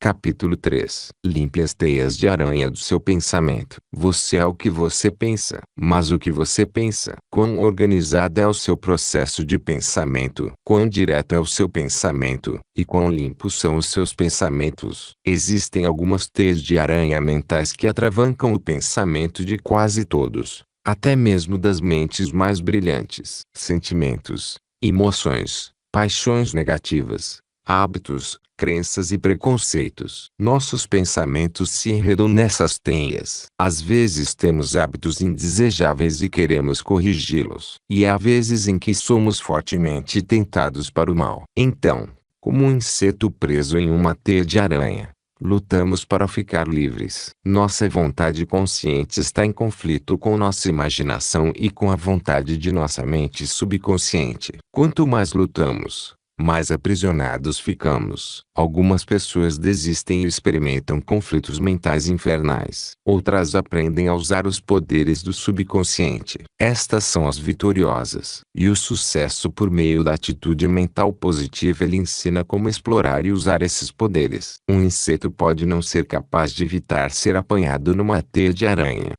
Capítulo 3. Limpe as teias de aranha do seu pensamento. Você é o que você pensa, mas o que você pensa? Quão organizado é o seu processo de pensamento? Quão direto é o seu pensamento? E quão limpos são os seus pensamentos? Existem algumas teias de aranha mentais que atravancam o pensamento de quase todos, até mesmo das mentes mais brilhantes. Sentimentos, emoções, paixões negativas, hábitos, crenças e preconceitos. Nossos pensamentos se enredam nessas teias. Às vezes temos hábitos indesejáveis e queremos corrigi-los. E há vezes em que somos fortemente tentados para o mal. Então, como um inseto preso em uma teia de aranha, lutamos para ficar livres. Nossa vontade consciente está em conflito com nossa imaginação e com a vontade de nossa mente subconsciente. Quanto mais lutamos, mais aprisionados ficamos. Algumas pessoas desistem e experimentam conflitos mentais infernais. Outras aprendem a usar os poderes do subconsciente. Estas são as vitoriosas. E o sucesso por meio da atitude mental positiva. Ele ensina como explorar e usar esses poderes. Um inseto pode não ser capaz de evitar ser apanhado numa teia de aranha.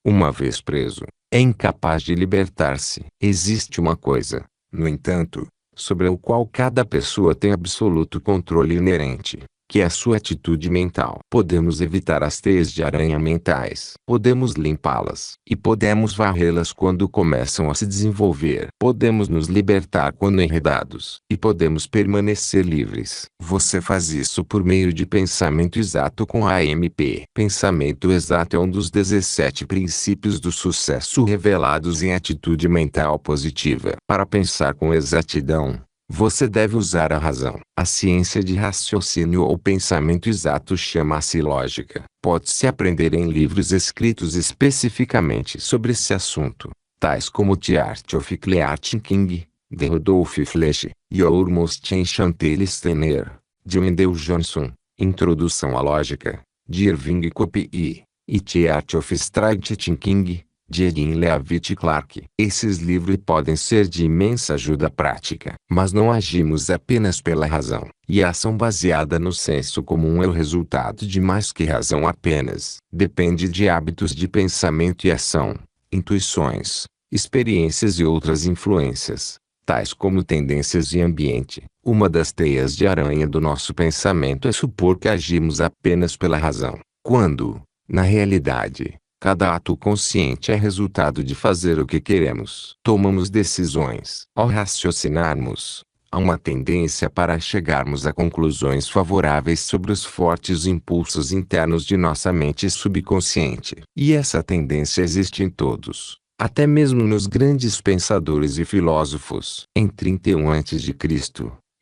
Uma vez preso, é incapaz de libertar-se. Existe uma coisa, no entanto, sobre o qual cada pessoa tem absoluto controle inerente, que é a sua atitude mental. Podemos evitar as teias de aranha mentais. Podemos limpá-las. E podemos varrê-las quando começam a se desenvolver. Podemos nos libertar quando enredados. E podemos permanecer livres. Você faz isso por meio de pensamento exato com a AMP. Pensamento exato é um dos 17 princípios do sucesso revelados em atitude mental positiva. Para pensar com exatidão, você deve usar a razão. A ciência de raciocínio ou pensamento exato chama-se lógica. Pode-se aprender em livros escritos especificamente sobre esse assunto, tais como The Art of Clear Thinking, de Rudolf Flesch, e Almost Enchanted Steiner, de Wendell Johnson, Introdução à Lógica, de Irving Cope e The Art of Straight Thinking, de Edin Leavitt Clark. Esses livros podem ser de imensa ajuda prática. Mas não agimos apenas pela razão. E a ação baseada no senso comum é o resultado de mais que razão apenas. Depende de hábitos de pensamento e ação, intuições, experiências e outras influências, tais como tendências e ambiente. Uma das teias de aranha do nosso pensamento é supor que agimos apenas pela razão, quando, na realidade, cada ato consciente é resultado de fazer o que queremos. Tomamos decisões. Ao raciocinarmos, há uma tendência para chegarmos a conclusões favoráveis sobre os fortes impulsos internos de nossa mente subconsciente. E essa tendência existe em todos, até mesmo nos grandes pensadores e filósofos. Em 31 a.C.,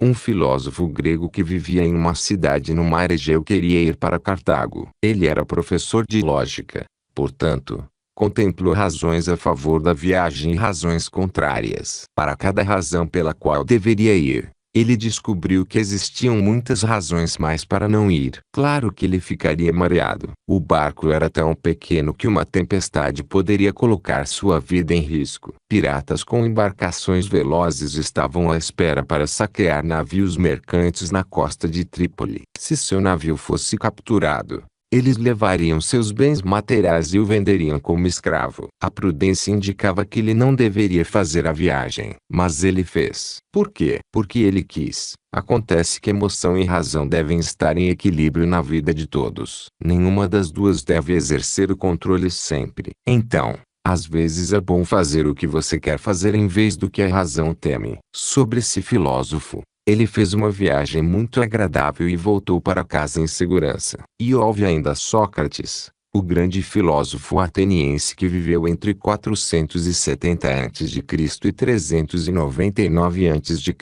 um filósofo grego que vivia em uma cidade no mar Egeu queria ir para Cartago. Ele era professor de lógica. Portanto, contemplou razões a favor da viagem e razões contrárias. Para cada razão pela qual deveria ir, ele descobriu que existiam muitas razões mais para não ir. Claro que ele ficaria mareado. O barco era tão pequeno que uma tempestade poderia colocar sua vida em risco. Piratas com embarcações velozes estavam à espera para saquear navios mercantes na costa de Trípoli. Se seu navio fosse capturado, eles levariam seus bens materiais e o venderiam como escravo. A prudência indicava que ele não deveria fazer a viagem. Mas ele fez. Por quê? Porque ele quis. Acontece que emoção e razão devem estar em equilíbrio na vida de todos. Nenhuma das duas deve exercer o controle sempre. Então, às vezes é bom fazer o que você quer fazer em vez do que a razão teme. Sobre esse filósofo, ele fez uma viagem muito agradável e voltou para casa em segurança. E houve ainda Sócrates, o grande filósofo ateniense que viveu entre 470 a.C. e 399 a.C.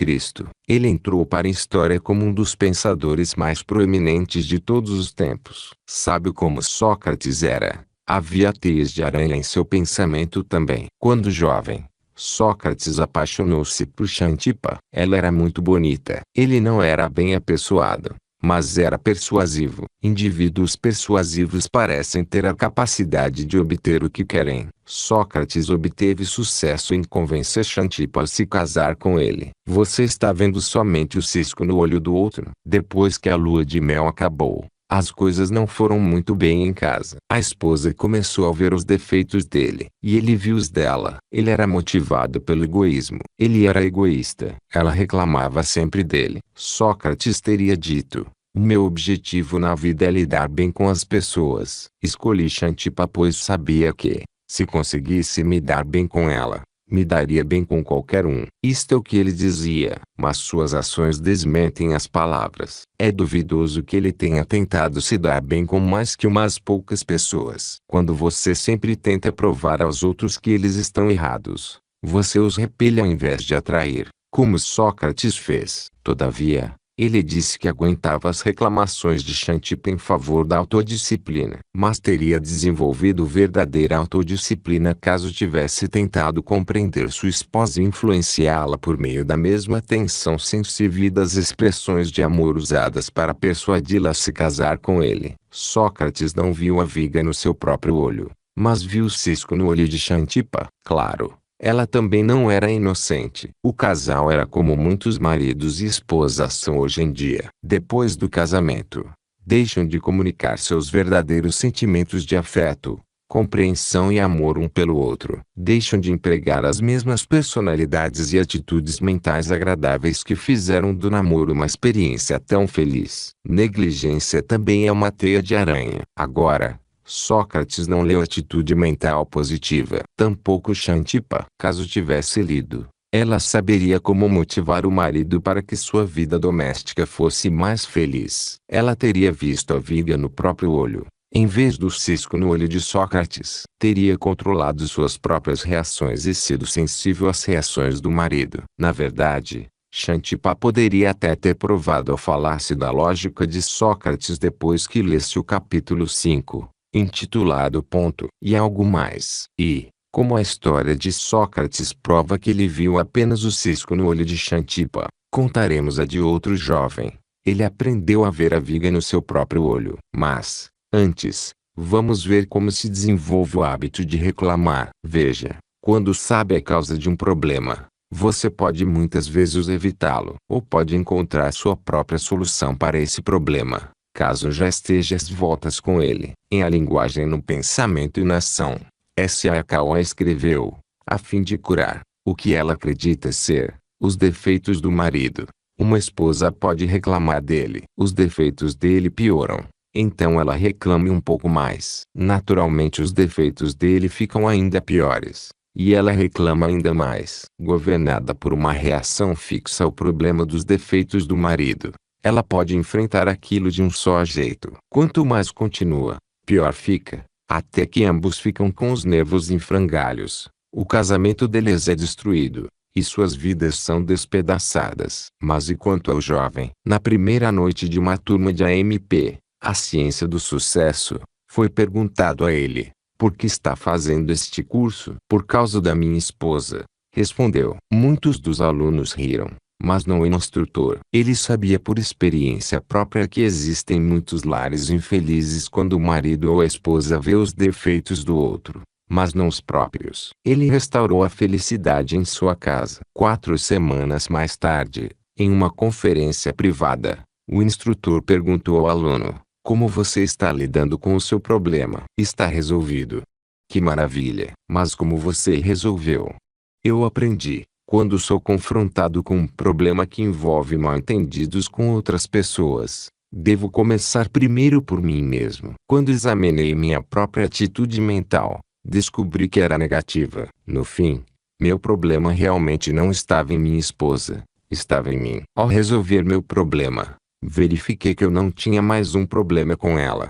Ele entrou para a história como um dos pensadores mais proeminentes de todos os tempos. Sábio como Sócrates era, havia teias de aranha em seu pensamento também. Quando jovem, Sócrates apaixonou-se por Xantipa. Ela era muito bonita. Ele não era bem apessoado, mas era persuasivo. Indivíduos persuasivos parecem ter a capacidade de obter o que querem. Sócrates obteve sucesso em convencer Xantipa a se casar com ele. Você está vendo somente o cisco no olho do outro. Depois que a lua de mel acabou, as coisas não foram muito bem em casa. A esposa começou a ver os defeitos dele, e ele viu os dela. Ele era motivado pelo egoísmo. Ele era egoísta. Ela reclamava sempre dele. Sócrates teria dito: o meu objetivo na vida é lidar bem com as pessoas. Escolhi Xantipa pois sabia que, se conseguisse me dar bem com ela, me daria bem com qualquer um. Isto é o que ele dizia, mas suas ações desmentem as palavras. É duvidoso que ele tenha tentado se dar bem com mais que umas poucas pessoas. Quando você sempre tenta provar aos outros que eles estão errados, você os repele ao invés de atrair, como Sócrates fez. Todavia, ele disse que aguentava as reclamações de Xantipa em favor da autodisciplina, mas teria desenvolvido verdadeira autodisciplina caso tivesse tentado compreender sua esposa e influenciá-la por meio da mesma atenção sensível e das expressões de amor usadas para persuadi-la a se casar com ele. Sócrates não viu a viga no seu próprio olho, mas viu o cisco no olho de Xantipa. Claro, ela também não era inocente. O casal era como muitos maridos e esposas são hoje em dia. Depois do casamento, deixam de comunicar seus verdadeiros sentimentos de afeto, compreensão e amor um pelo outro. Deixam de empregar as mesmas personalidades e atitudes mentais agradáveis que fizeram do namoro uma experiência tão feliz. Negligência também é uma teia de aranha. Agora, Sócrates não leu atitude mental positiva. Tampouco Xantipa. Caso tivesse lido, ela saberia como motivar o marido para que sua vida doméstica fosse mais feliz. Ela teria visto a viga no próprio olho, em vez do cisco no olho de Sócrates. Teria controlado suas próprias reações e sido sensível às reações do marido. Na verdade, Xantipa poderia até ter provado a falácia da lógica de Sócrates depois que lesse o capítulo 5. Intitulado Ponto e algo mais. E, como a história de Sócrates prova que ele viu apenas o cisco no olho de Xantipa, contaremos a de outro jovem. Ele aprendeu a ver a viga no seu próprio olho. Mas, antes, vamos ver como se desenvolve o hábito de reclamar. Veja, quando sabe a causa de um problema, você pode muitas vezes evitá-lo, ou pode encontrar sua própria solução para esse problema, caso já esteja às voltas com ele. Em A Linguagem no Pensamento e na Ação, S.A. Kawa escreveu: a fim de curar o que ela acredita ser os defeitos do marido, uma esposa pode reclamar dele. Os defeitos dele pioram, então ela reclame um pouco mais. Naturalmente os defeitos dele ficam ainda piores, e ela reclama ainda mais. Governada por uma reação fixa ao problema dos defeitos do marido, ela pode enfrentar aquilo de um só jeito. Quanto mais continua, pior fica, até que ambos ficam com os nervos em frangalhos. O casamento deles é destruído, e suas vidas são despedaçadas. Mas e quanto ao jovem? Na primeira noite de uma turma de AMP, a ciência do sucesso, foi perguntado a ele: por que está fazendo este curso? Por causa da minha esposa, respondeu. Muitos dos alunos riram, mas não o instrutor. Ele sabia por experiência própria que existem muitos lares infelizes quando o marido ou a esposa vê os defeitos do outro, mas não os próprios. Ele restaurou a felicidade em sua casa. 4 semanas mais tarde, em uma conferência privada, o instrutor perguntou ao aluno: como você está lidando com o seu problema? Está resolvido. Que maravilha! Mas como você resolveu? Eu aprendi. Quando sou confrontado com um problema que envolve mal-entendidos com outras pessoas, devo começar primeiro por mim mesmo. Quando examinei minha própria atitude mental, descobri que era negativa. No fim, meu problema realmente não estava em minha esposa, estava em mim. Ao resolver meu problema, verifiquei que eu não tinha mais um problema com ela.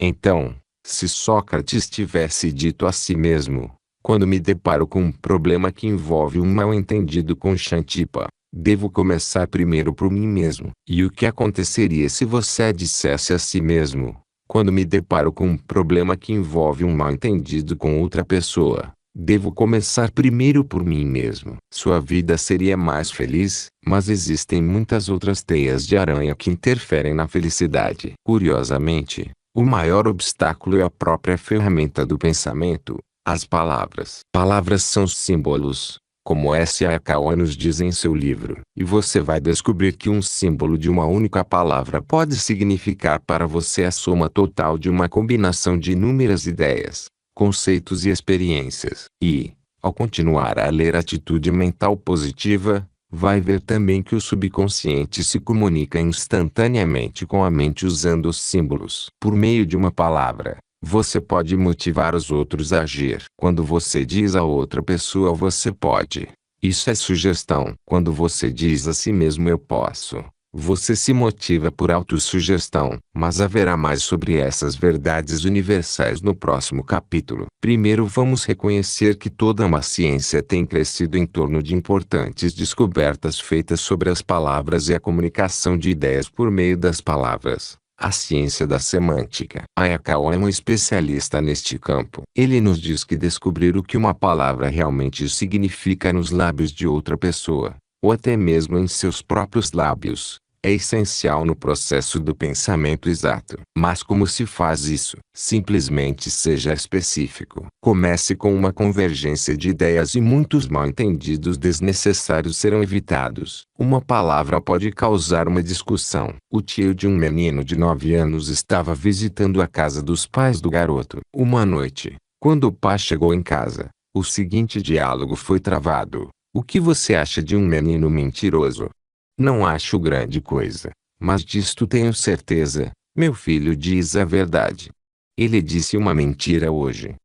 Então, se Sócrates tivesse dito a si mesmo: quando me deparo com um problema que envolve um mal-entendido com Xantipa, devo começar primeiro por mim mesmo. E o que aconteceria se você dissesse a si mesmo: quando me deparo com um problema que envolve um mal-entendido com outra pessoa, Devo começar primeiro por mim mesmo. Sua vida seria mais feliz, mas existem muitas outras teias de aranha que interferem na felicidade. Curiosamente, o maior obstáculo é a própria ferramenta do pensamento, as palavras. Palavras são símbolos, como S.A. nos diz em seu livro. E você vai descobrir que um símbolo de uma única palavra pode significar para você a soma total de uma combinação de inúmeras ideias, conceitos e experiências. E, ao continuar a ler Atitude Mental Positiva, vai ver também que o subconsciente se comunica instantaneamente com a mente usando os símbolos. Por meio de uma palavra, você pode motivar os outros a agir. Quando você diz a outra pessoa você pode, isso é sugestão. Quando você diz a si mesmo eu posso, você se motiva por autossugestão. Mas haverá mais sobre essas verdades universais no próximo capítulo. Primeiro vamos reconhecer que toda uma ciência tem crescido em torno de importantes descobertas feitas sobre as palavras e a comunicação de ideias por meio das palavras. A ciência da semântica. Hayakawa é um especialista neste campo. Ele nos diz que descobrir o que uma palavra realmente significa nos lábios de outra pessoa, ou até mesmo em seus próprios lábios, é essencial no processo do pensamento exato. Mas como se faz isso? Simplesmente seja específico. Comece com uma convergência de ideias e muitos mal-entendidos desnecessários serão evitados. Uma palavra pode causar uma discussão. O tio de um menino de 9 anos estava visitando a casa dos pais do garoto. Uma noite, quando o pai chegou em casa, o seguinte diálogo foi travado: "O que você acha de um menino mentiroso?" "Não acho grande coisa, mas disto tenho certeza, meu filho diz a verdade." "Ele disse uma mentira hoje."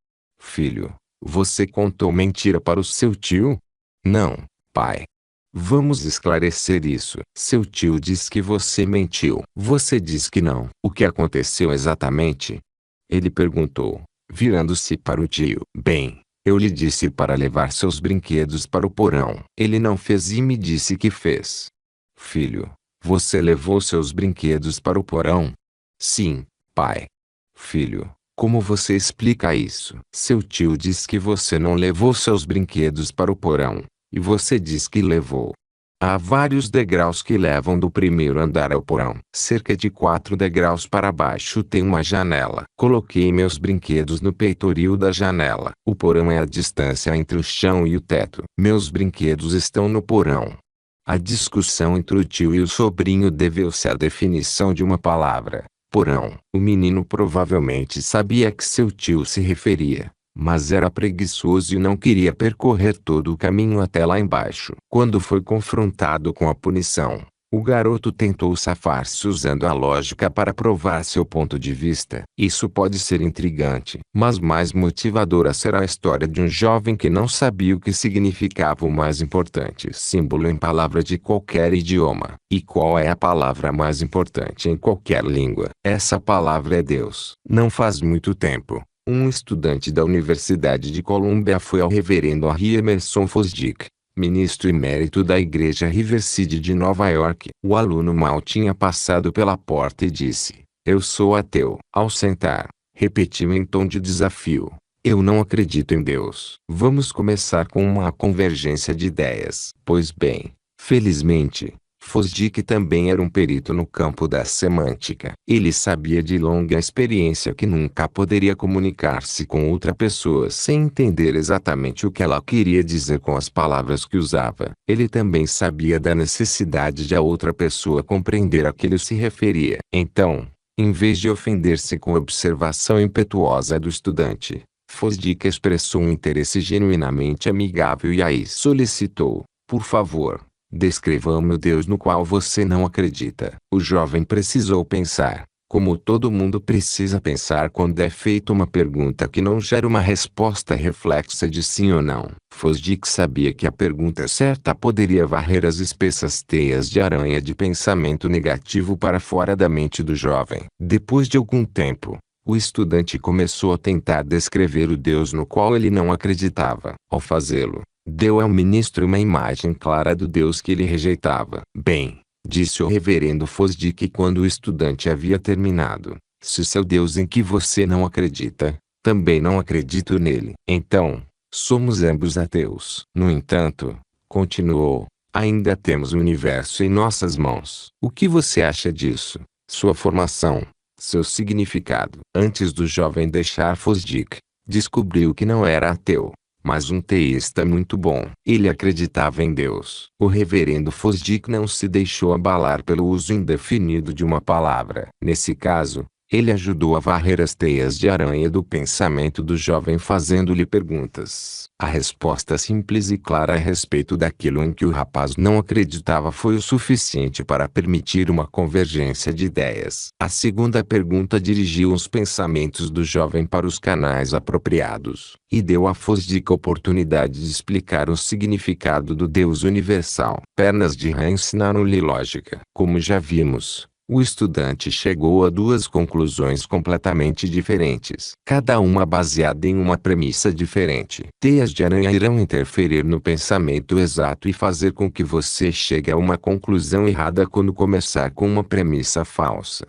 "Filho, você contou mentira para o seu tio?" "Não, pai." "Vamos esclarecer isso." "Seu tio diz que você mentiu." "Você diz que não." "O que aconteceu exatamente?" ele perguntou, virando-se para o tio. "Bem, eu lhe disse para levar seus brinquedos para o porão. Ele não fez e me disse que fez." "Filho, você levou seus brinquedos para o porão?" "Sim, pai." "Filho, como você explica isso?" "Seu tio diz que você não levou seus brinquedos para o porão, e você diz que levou." "Há vários degraus que levam do primeiro andar ao porão. Cerca de 4 degraus para baixo tem uma janela. Coloquei meus brinquedos no peitoril da janela. O porão é a distância entre o chão e o teto. Meus brinquedos estão no porão." A discussão entre o tio e o sobrinho deveu-se à definição de uma palavra: porão. O menino provavelmente sabia a que seu tio se referia, mas era preguiçoso e não queria percorrer todo o caminho até lá embaixo. Quando foi confrontado com a punição, o garoto tentou safar-se usando a lógica para provar seu ponto de vista. Isso pode ser intrigante, mas mais motivadora será a história de um jovem que não sabia o que significava o mais importante símbolo em palavra de qualquer idioma. E qual é a palavra mais importante em qualquer língua? Essa palavra é Deus. Não faz muito tempo, um estudante da Universidade de Columbia foi ao reverendo Henry Emerson Fosdick, ministro emérito da Igreja Riverside de Nova York. O aluno mal tinha passado pela porta e disse: "Eu sou ateu." Ao sentar, repetiu em tom de desafio: "Eu não acredito em Deus." Vamos começar com uma convergência de ideias. Pois bem, felizmente, Fosdick também era um perito no campo da semântica. Ele sabia de longa experiência que nunca poderia comunicar-se com outra pessoa sem entender exatamente o que ela queria dizer com as palavras que usava. Ele também sabia da necessidade de a outra pessoa compreender a que ele se referia. Então, em vez de ofender-se com a observação impetuosa do estudante, Fosdick expressou um interesse genuinamente amigável e aí solicitou: "Por favor, descreva-me o Deus no qual você não acredita." O jovem precisou pensar, como todo mundo precisa pensar quando é feita uma pergunta que não gera uma resposta reflexa de sim ou não. Fosdick sabia que a pergunta certa poderia varrer as espessas teias de aranha de pensamento negativo para fora da mente do jovem. Depois de algum tempo, o estudante começou a tentar descrever o Deus no qual ele não acreditava. Ao fazê-lo, deu ao ministro uma imagem clara do Deus que ele rejeitava. "Bem", disse o reverendo Fosdick quando o estudante havia terminado, "se seu Deus em que você não acredita, também não acredito nele." Então, Somos ambos ateus. No entanto, continuou, ainda temos o universo em nossas mãos. O que você acha disso? Sua formação, seu significado. Antes do jovem deixar Fosdick, descobriu que não era ateu, mas um teísta muito bom. Ele acreditava em Deus. O reverendo Fosdick não se deixou abalar pelo uso indefinido de uma palavra. Nesse caso, ele ajudou a varrer as teias de aranha do pensamento do jovem fazendo-lhe perguntas. A resposta simples e clara a respeito daquilo em que o rapaz não acreditava foi o suficiente para permitir uma convergência de ideias. A segunda pergunta dirigiu os pensamentos do jovem para os canais apropriados, e deu a Fosdick a oportunidade de explicar o significado do Deus universal. Pernas de rã ensinaram-lhe lógica. Como já vimos, o estudante chegou a duas conclusões completamente diferentes, cada uma baseada em uma premissa diferente. Teias de aranha irão interferir no pensamento exato e fazer com que você chegue a uma conclusão errada quando começar com uma premissa falsa.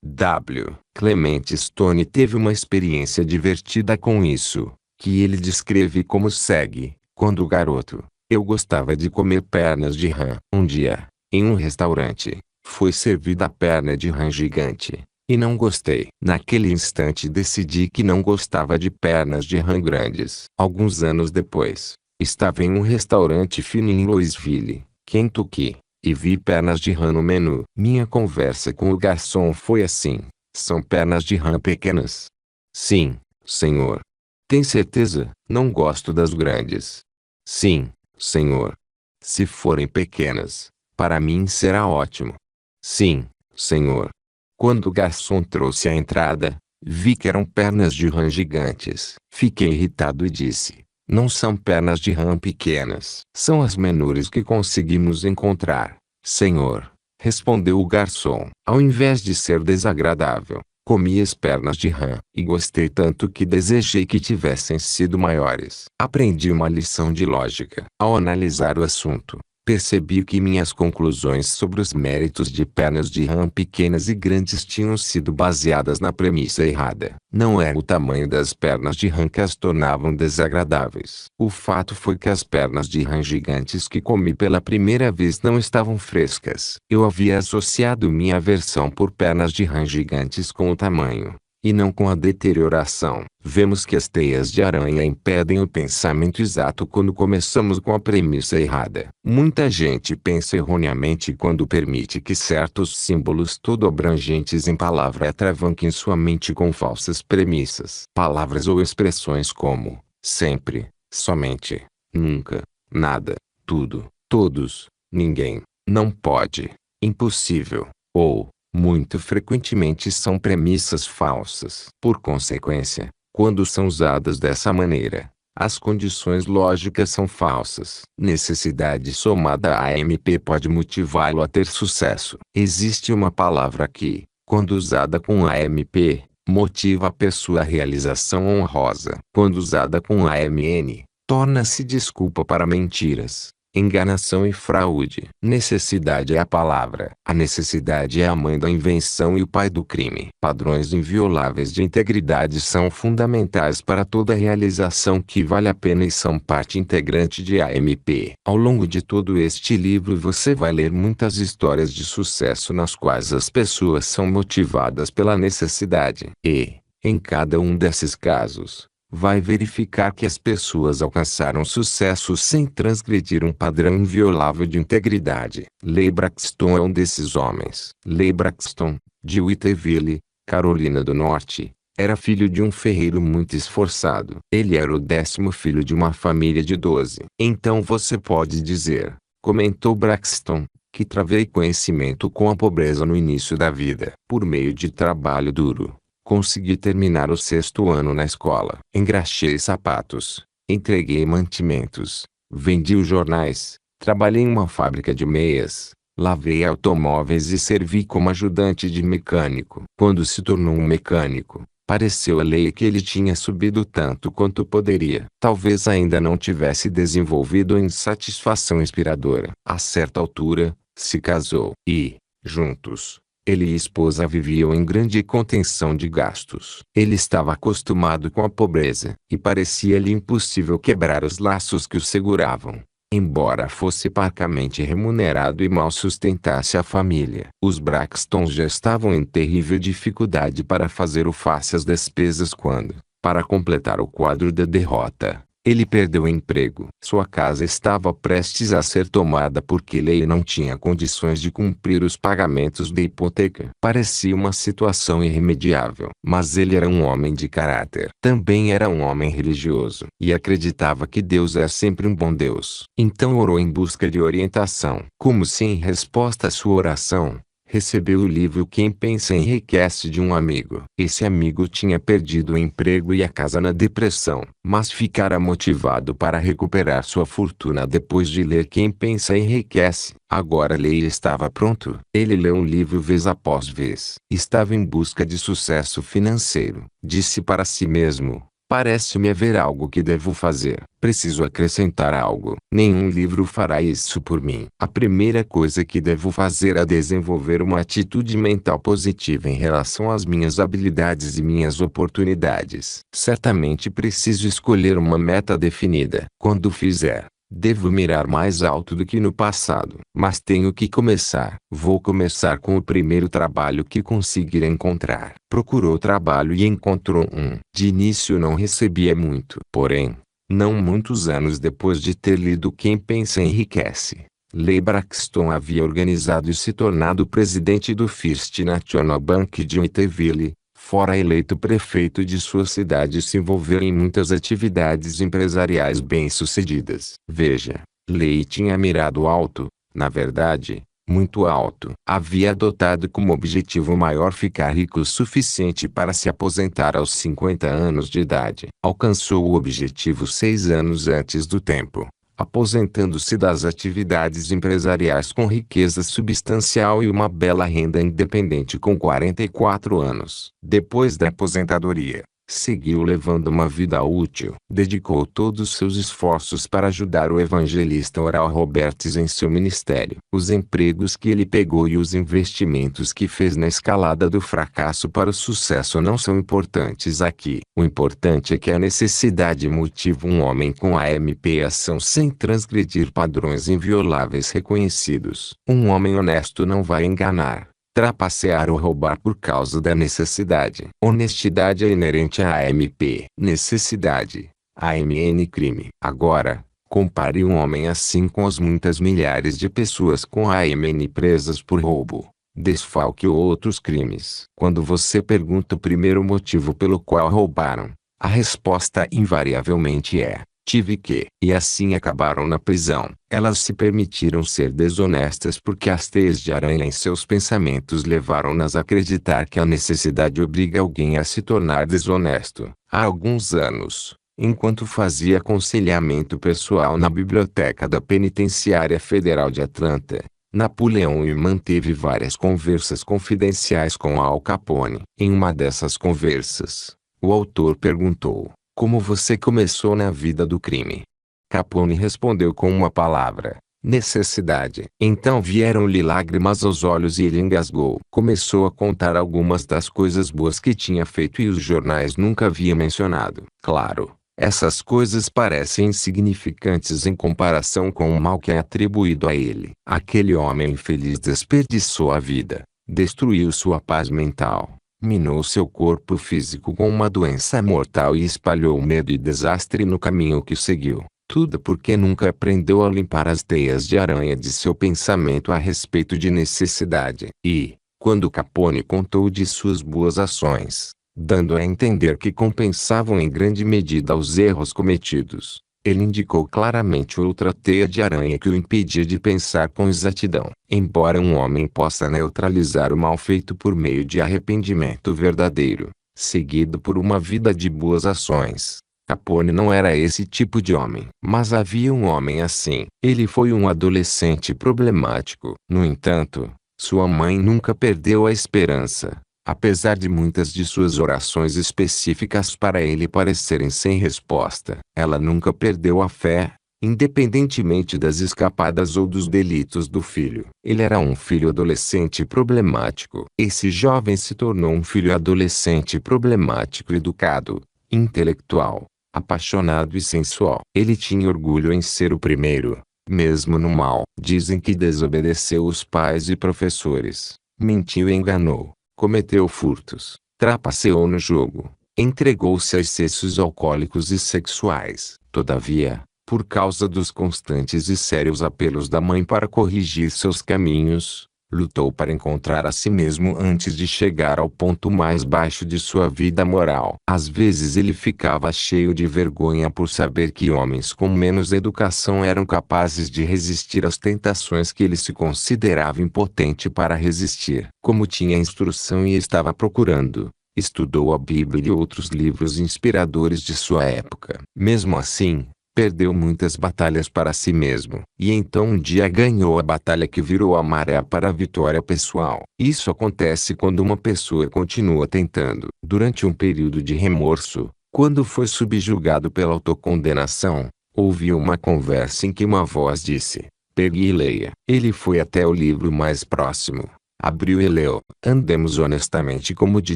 W. Clement Stone teve uma experiência divertida com isso, que ele descreve como segue: quando garoto, eu gostava de comer pernas de rã. Um dia, em um restaurante, foi servida a perna de rã gigante, e não gostei. Naquele instante decidi que não gostava de pernas de rã grandes. Alguns anos depois, estava em um restaurante fino em Louisville, Kentucky, e vi pernas de rã no menu. Minha conversa com o garçom foi assim: são pernas de rã pequenas? Sim, senhor. Tem certeza? Não gosto das grandes. Sim, senhor. Se forem pequenas, para mim será ótimo. Sim, senhor. Quando o garçom trouxe a entrada, vi que eram pernas de rã gigantes. Fiquei irritado e disse: não são pernas de rã pequenas. São as menores que conseguimos encontrar, senhor, respondeu o garçom. Ao invés de ser desagradável, comi as pernas de rã, e gostei tanto que desejei que tivessem sido maiores. Aprendi uma lição de lógica. Ao analisar o assunto, percebi que minhas conclusões sobre os méritos de pernas de rã pequenas e grandes tinham sido baseadas na premissa errada. Não era o tamanho das pernas de rã que as tornavam desagradáveis. O fato foi que as pernas de rã gigantes que comi pela primeira vez não estavam frescas. Eu havia associado minha aversão por pernas de rã gigantes com o tamanho, e não com a deterioração. Vemos que as teias de aranha impedem o pensamento exato quando começamos com a premissa errada. Muita gente pensa erroneamente quando permite que certos símbolos todo-abrangentes em palavra atravanquem sua mente com falsas premissas. Palavras ou expressões como sempre, somente, nunca, nada, tudo, todos, ninguém, não pode, impossível, ou muito frequentemente são premissas falsas. Por consequência, quando são usadas dessa maneira, as condições lógicas são falsas. Necessidade somada a AMP pode motivá-lo a ter sucesso. Existe uma palavra que, quando usada com AMP, motiva a pessoa à realização honrosa. Quando usada com AMN, torna-se desculpa para mentiras, enganação e fraude. Necessidade é a palavra. A necessidade é a mãe da invenção e o pai do crime. Padrões invioláveis de integridade são fundamentais para toda realização que vale a pena e são parte integrante de AMP. Ao longo de todo este livro você vai ler muitas histórias de sucesso nas quais as pessoas são motivadas pela necessidade. E, em cada um desses casos, vai verificar que as pessoas alcançaram sucesso sem transgredir um padrão inviolável de integridade. Leigh Braxton é um desses homens. Leigh Braxton, de Whiteville, Carolina do Norte, era filho de um ferreiro muito esforçado. Ele era o 10º filho de uma família de 12. Então você pode dizer, comentou Braxton, que travei conhecimento com a pobreza no início da vida. Por meio de trabalho duro, consegui terminar o 6º ano na escola. Engraxei sapatos, entreguei mantimentos, vendi os jornais, trabalhei em uma fábrica de meias, lavei automóveis e servi como ajudante de mecânico. Quando se tornou um mecânico, pareceu a Leigh que ele tinha subido tanto quanto poderia. Talvez ainda não tivesse desenvolvido insatisfação inspiradora. A certa altura, se casou e, juntos, Ele e esposa viviam em grande contenção de gastos. Ele estava acostumado com a pobreza, e parecia-lhe impossível quebrar os laços que o seguravam. Embora fosse parcamente remunerado e mal sustentasse a família, os Braxtons já estavam em terrível dificuldade para fazer face às despesas quando, para completar o quadro da derrota, ele perdeu o emprego. Sua casa estava prestes a ser tomada porque Leigh não tinha condições de cumprir os pagamentos da hipoteca. Parecia uma situação irremediável, mas ele era um homem de caráter. Também era um homem religioso, e acreditava que Deus é sempre um bom Deus. Então orou em busca de orientação. Como se em resposta à sua oração, recebeu o livro Quem Pensa Enriquece de um amigo. Esse amigo tinha perdido o emprego e a casa na depressão, mas ficara motivado para recuperar sua fortuna depois de ler Quem Pensa Enriquece. Agora Leigh estava pronto. Ele leu o livro vez após vez. Estava em busca de sucesso financeiro. Disse para si mesmo: parece-me haver algo que devo fazer. Preciso acrescentar algo. Nenhum livro fará isso por mim. A primeira coisa que devo fazer é desenvolver uma atitude mental positiva em relação às minhas habilidades e minhas oportunidades. Certamente preciso escolher uma meta definida. Quando fizer, devo mirar mais alto do que no passado. Mas tenho que começar. Vou começar com o primeiro trabalho que conseguir encontrar. Procurou trabalho e encontrou um. De início não recebia muito. Porém, não muitos anos depois de ter lido Quem Pensa Enriquece, Leigh Braxton havia organizado e se tornado presidente do First National Bank de Whiteville. Fora eleito prefeito de sua cidade e se envolveu em muitas atividades empresariais bem-sucedidas. Veja, Leigh tinha mirado alto, na verdade, muito alto. Havia adotado como objetivo maior ficar rico o suficiente para se aposentar aos 50 anos de idade. Alcançou o objetivo 6 anos antes do tempo, aposentando-se das atividades empresariais com riqueza substancial e uma bela renda independente com 44 anos. Depois da aposentadoria, seguiu levando uma vida útil. Dedicou todos os seus esforços para ajudar o evangelista Oral Roberts em seu ministério. Os empregos que ele pegou e os investimentos que fez na escalada do fracasso para o sucesso não são importantes aqui. O importante é que a necessidade motiva um homem com a MP ação sem transgredir padrões invioláveis reconhecidos. Um homem honesto não vai enganar, trapacear ou roubar por causa da necessidade. Honestidade é inerente à AMP. Necessidade. AMN crime. Agora, compare um homem assim com as muitas milhares de pessoas com AMN presas por roubo, desfalque ou outros crimes. Quando você pergunta o primeiro motivo pelo qual roubaram, a resposta invariavelmente é: tive que. E assim acabaram na prisão. Elas se permitiram ser desonestas porque as teias de aranha em seus pensamentos levaram-nas a acreditar que a necessidade obriga alguém a se tornar desonesto. Há alguns anos, enquanto fazia aconselhamento pessoal na biblioteca da Penitenciária Federal de Atlanta, Napoleão Hill manteve várias conversas confidenciais com Al Capone. Em uma dessas conversas, o autor perguntou: como você começou na vida do crime? Capone respondeu com uma palavra: necessidade. Então vieram-lhe lágrimas aos olhos e ele engasgou. Começou a contar algumas das coisas boas que tinha feito e os jornais nunca haviam mencionado. Claro, essas coisas parecem insignificantes em comparação com o mal que é atribuído a ele. Aquele homem infeliz desperdiçou a vida, destruiu sua paz mental, minou seu corpo físico com uma doença mortal e espalhou medo e desastre no caminho que seguiu. Tudo porque nunca aprendeu a limpar as teias de aranha de seu pensamento a respeito de necessidade. E, quando Capone contou de suas boas ações, dando a entender que compensavam em grande medida os erros cometidos, ele indicou claramente outra teia de aranha que o impedia de pensar com exatidão. Embora um homem possa neutralizar o mal feito por meio de arrependimento verdadeiro, seguido por uma vida de boas ações, Capone não era esse tipo de homem. Mas havia um homem assim. Ele foi um adolescente problemático. No entanto, sua mãe nunca perdeu a esperança. Apesar de muitas de suas orações específicas para ele parecerem sem resposta, ela nunca perdeu a fé. independentemente das escapadas ou dos delitos do filho. Ele era um filho adolescente problemático. Esse jovem se tornou um filho adolescente problemático, educado, intelectual, apaixonado e sensual. Ele tinha orgulho em ser o primeiro, mesmo no mal. Dizem que desobedeceu os pais e professores, mentiu e enganou, cometeu furtos, trapaceou no jogo, entregou-se a excessos alcoólicos e sexuais. Todavia, por causa dos constantes e sérios apelos da mãe para corrigir seus caminhos, lutou para encontrar a si mesmo antes de chegar ao ponto mais baixo de sua vida moral. Às vezes ele ficava cheio de vergonha por saber que homens com menos educação eram capazes de resistir às tentações que ele se considerava impotente para resistir. Como tinha instrução e estava procurando, estudou a Bíblia e outros livros inspiradores de sua época. Mesmo assim, perdeu muitas batalhas para si mesmo. E então um dia ganhou a batalha que virou a maré para a vitória pessoal. Isso acontece quando uma pessoa continua tentando. Durante um período de remorso, quando foi subjugado pela autocondenação, ouviu uma conversa em que uma voz disse: "Pegue e leia." Ele foi até o livro mais próximo, abriu e leu: "Andemos honestamente como de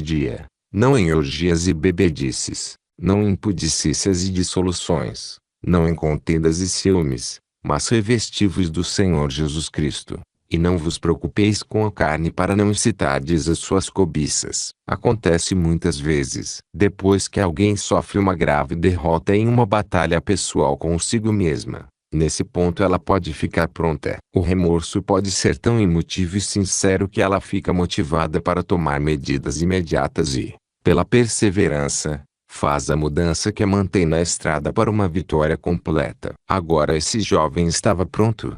dia, não em orgias e bebedices, não em pudicícias e dissoluções, não em contendas e ciúmes, mas revesti-vos do Senhor Jesus Cristo, e não vos preocupeis com a carne para não incitardes as suas cobiças." Acontece muitas vezes, depois que alguém sofre uma grave derrota em uma batalha pessoal consigo mesma, nesse ponto ela pode ficar pronta. O remorso pode ser tão emotivo e sincero que ela fica motivada para tomar medidas imediatas e, pela perseverança, faz a mudança que a mantém na estrada para uma vitória completa. Agora esse jovem estava pronto.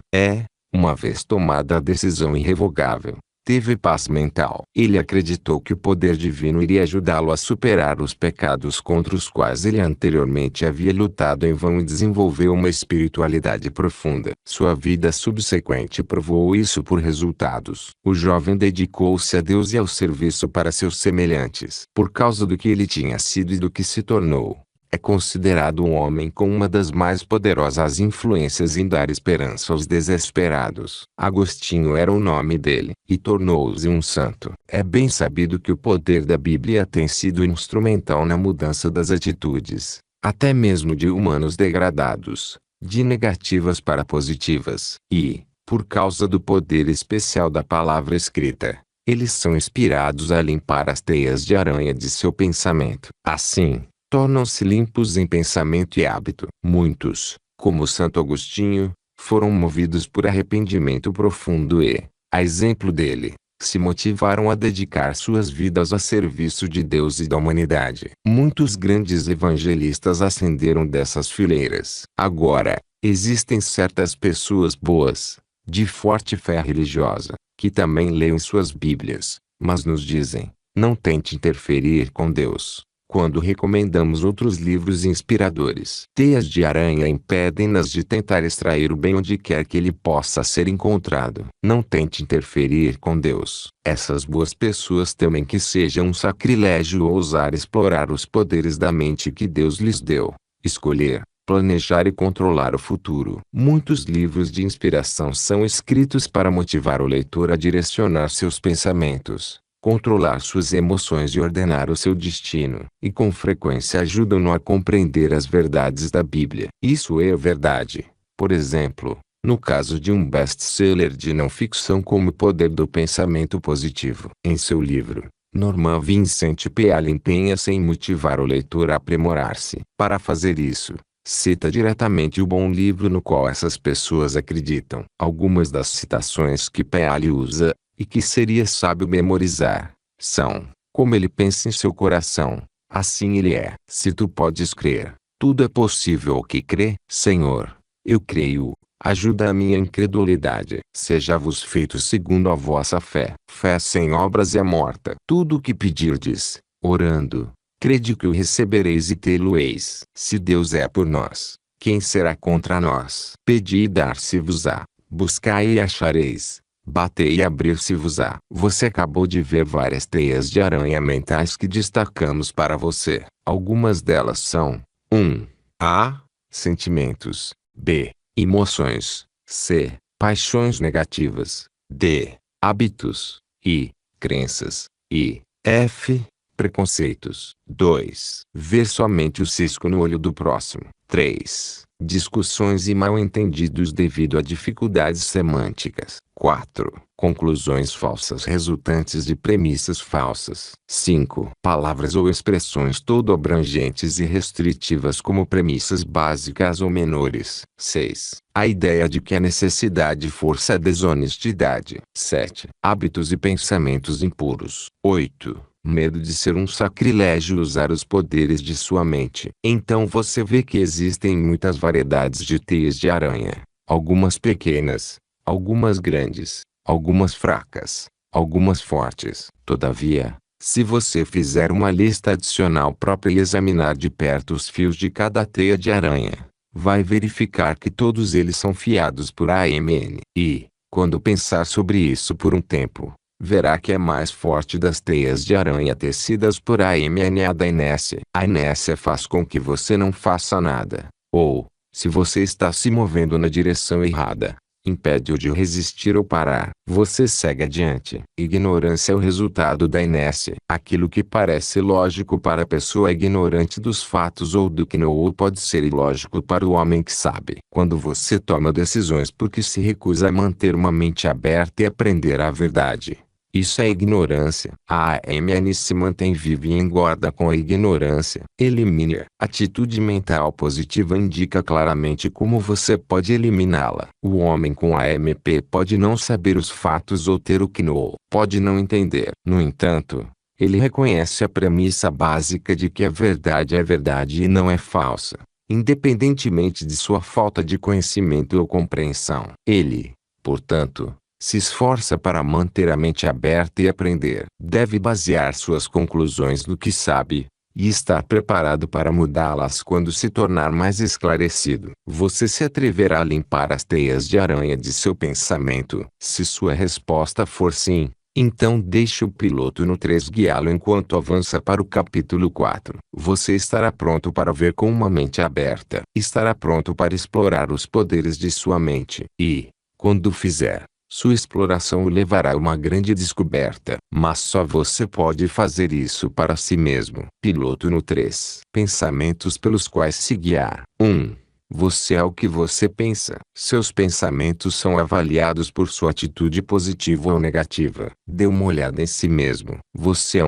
Uma vez tomada a decisão irrevogável, teve paz mental. Ele acreditou que o poder divino iria ajudá-lo a superar os pecados contra os quais ele anteriormente havia lutado em vão e desenvolveu uma espiritualidade profunda. Sua vida subsequente provou isso por resultados. O jovem dedicou-se a Deus e ao serviço para seus semelhantes. Por causa do que ele tinha sido e do que se tornou, é considerado um homem com uma das mais poderosas influências em dar esperança aos desesperados. Agostinho era o nome dele, e tornou-se um santo. É bem sabido que o poder da Bíblia tem sido instrumental na mudança das atitudes, até mesmo de humanos degradados, de negativas para positivas. E, por causa do poder especial da palavra escrita, eles são inspirados a limpar as teias de aranha de seu pensamento. Assim, tornam-se limpos em pensamento e hábito. Muitos, como Santo Agostinho, foram movidos por arrependimento profundo e, a exemplo dele, se motivaram a dedicar suas vidas a serviço de Deus e da humanidade. Muitos grandes evangelistas ascenderam dessas fileiras. Agora, existem certas pessoas boas, de forte fé religiosa, que também leem suas Bíblias, mas nos dizem: não tente interferir com Deus, quando recomendamos outros livros inspiradores. Teias de aranha impedem-nas de tentar extrair o bem onde quer que ele possa ser encontrado. Não tente interferir com Deus. Essas boas pessoas temem que seja um sacrilégio ousar explorar os poderes da mente que Deus lhes deu, escolher, planejar e controlar o futuro. Muitos livros de inspiração são escritos para motivar o leitor a direcionar seus pensamentos, controlar suas emoções e ordenar o seu destino. E com frequência ajudam-no a compreender as verdades da Bíblia. Isso é verdade, por exemplo, no caso de um best-seller de não ficção como O Poder do Pensamento Positivo. Em seu livro, Norman Vincent Peale empenha-se em motivar o leitor a aprimorar-se. Para fazer isso, cita diretamente o bom livro no qual essas pessoas acreditam. Algumas das citações que Peale usa, e que seria sábio memorizar, são: como ele pensa em seu coração, assim ele é. Se tu podes crer, tudo é possível ao que crê. Senhor, eu creio, ajuda a minha incredulidade. Seja-vos feito segundo a vossa fé. Fé sem obras é morta. Tudo o que pedirdes, orando, crede que o recebereis e tê-lo-eis. Se Deus é por nós, quem será contra nós? Pedi e dar-se-vos-á, buscai e achareis, batei e abrir-se-vos-á. Você acabou de ver várias teias de aranha mentais que destacamos para você. Algumas delas são: 1. A. Sentimentos. B. emoções. C. Paixões negativas. D. Hábitos. I. Crenças. E. F. Preconceitos. 2. Ver somente o cisco no olho do próximo. 3. Discussões e mal-entendidos devido a dificuldades semânticas. 4. Conclusões falsas resultantes de premissas falsas. 5. Palavras ou expressões todo abrangentes e restritivas como premissas básicas ou menores. 6. A ideia de que a necessidade força a desonestidade. 7. Hábitos e pensamentos impuros. 8. Medo de ser um sacrilégio usar os poderes de sua mente. Então você vê que existem muitas variedades de teias de aranha. Algumas pequenas, algumas grandes, algumas fracas, algumas fortes. Todavia, se você fizer uma lista adicional própria e examinar de perto os fios de cada teia de aranha, vai verificar que todos eles são fiados por AMN. E, quando pensar sobre isso por um tempo, verá que é mais forte das teias de aranha tecidas por AMN a da inércia. A inércia faz com que você não faça nada. Ou, se você está se movendo na direção errada, impede-o de resistir ou parar. Você segue adiante. Ignorância é o resultado da inércia. Aquilo que parece lógico para a pessoa ignorante dos fatos ou do que não pode ser ilógico para o homem que sabe. Quando você toma decisões porque se recusa a manter uma mente aberta e aprender a verdade, isso é ignorância. A AMN se mantém viva e engorda com a ignorância. Elimine-a. Atitude mental positiva indica claramente como você pode eliminá-la. O homem com AMP pode não saber os fatos ou ter o que não pode não entender. No entanto, ele reconhece a premissa básica de que a verdade é verdade e não é falsa, independentemente de sua falta de conhecimento ou compreensão. Ele, portanto, se esforça para manter a mente aberta e aprender. Deve basear suas conclusões no que sabe, e estar preparado para mudá-las quando se tornar mais esclarecido. Você se atreverá a limpar as teias de aranha de seu pensamento? Se sua resposta for sim, então deixe o piloto no 3 guiá-lo enquanto avança para o capítulo 4. Você estará pronto para ver com uma mente aberta. Estará pronto para explorar os poderes de sua mente. E, quando fizer, sua exploração o levará a uma grande descoberta. Mas só você pode fazer isso para si mesmo. Piloto no 3. Pensamentos pelos quais se guiar. 1. Você é o que você pensa. Seus pensamentos são avaliados por sua atitude positiva ou negativa. Dê uma olhada em si mesmo. Você é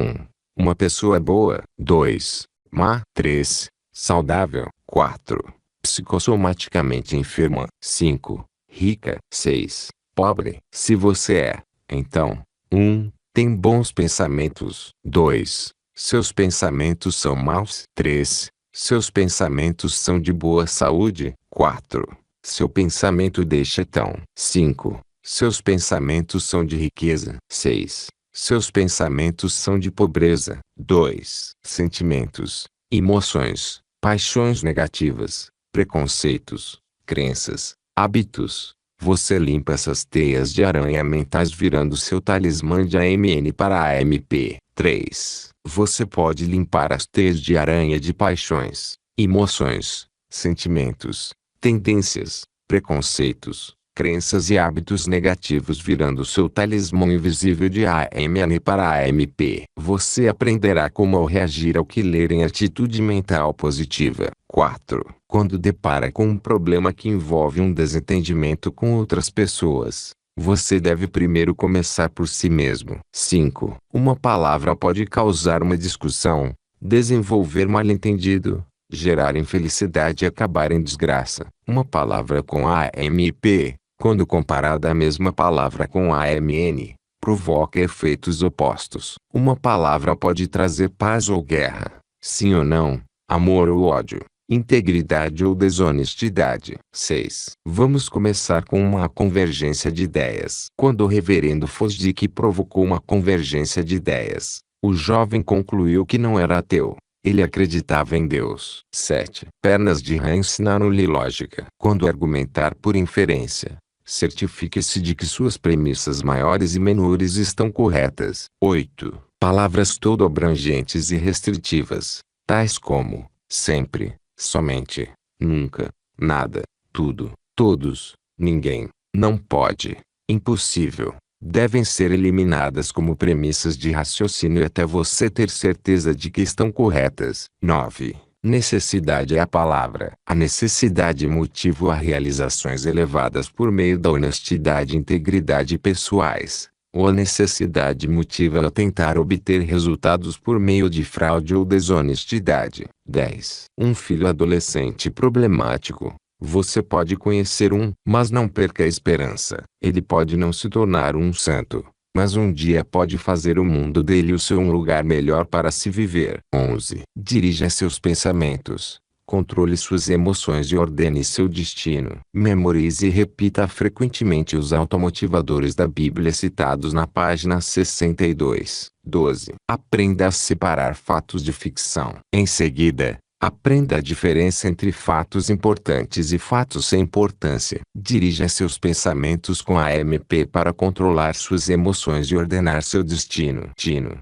uma pessoa boa. 2. Má. 3. Saudável. 4. Psicossomaticamente enferma. 5. Rica. 6. Pobre. Se você é, então, 1. Tem bons pensamentos. 2. Seus pensamentos são maus. 3. Seus pensamentos são de boa saúde. 4. Seu pensamento deixa tão. 5. Seus pensamentos são de riqueza. 6. Seus pensamentos são de pobreza. 2. Sentimentos, emoções, paixões negativas, preconceitos, crenças, hábitos. Você limpa essas teias de aranha mentais virando seu talismã de AMN para AMP. 3. Você pode limpar as teias de aranha de paixões, emoções, sentimentos, tendências, preconceitos, crenças e hábitos negativos virando seu talismã invisível de AMN para AMP. Você aprenderá como reagir ao que ler em atitude mental positiva. 4. Quando depara com um problema que envolve um desentendimento com outras pessoas, você deve primeiro começar por si mesmo. 5. Uma palavra pode causar uma discussão, desenvolver mal-entendido, gerar infelicidade e acabar em desgraça. Uma palavra com AMP, quando comparada à mesma palavra com AMN, provoca efeitos opostos. Uma palavra pode trazer paz ou guerra, sim ou não, amor ou ódio, integridade ou desonestidade. 6. Vamos começar com uma convergência de ideias. Quando o reverendo Fosdick provocou uma convergência de ideias, o jovem concluiu que não era ateu. Ele acreditava em Deus. 7. Pernas de rã ensinaram-lhe lógica. Quando argumentar por inferência, certifique-se de que suas premissas maiores e menores estão corretas. 8. Palavras todo abrangentes e restritivas, tais como sempre, somente, nunca, nada, tudo, Todos, ninguém, não pode, impossível, devem ser eliminadas como premissas de raciocínio até você ter certeza de que estão corretas. 9. Necessidade é a palavra. A necessidade motiva a realizações elevadas por meio da honestidade e integridade pessoais. Ou a necessidade motiva a tentar obter resultados por meio de fraude ou desonestidade. 10. Um filho adolescente problemático. Você pode conhecer mas não perca a esperança. Ele pode não se tornar um santo, mas um dia pode fazer o mundo dele o seu um lugar melhor para se viver. 11. Dirija seus pensamentos. Controle suas emoções e ordene seu destino. Memorize e repita frequentemente os automotivadores da Bíblia citados na página 62. 12. Aprenda a separar fatos de ficção. Em seguida, aprenda a diferença entre fatos importantes e fatos sem importância. Dirija seus pensamentos com a MP para controlar suas emoções e ordenar seu destino.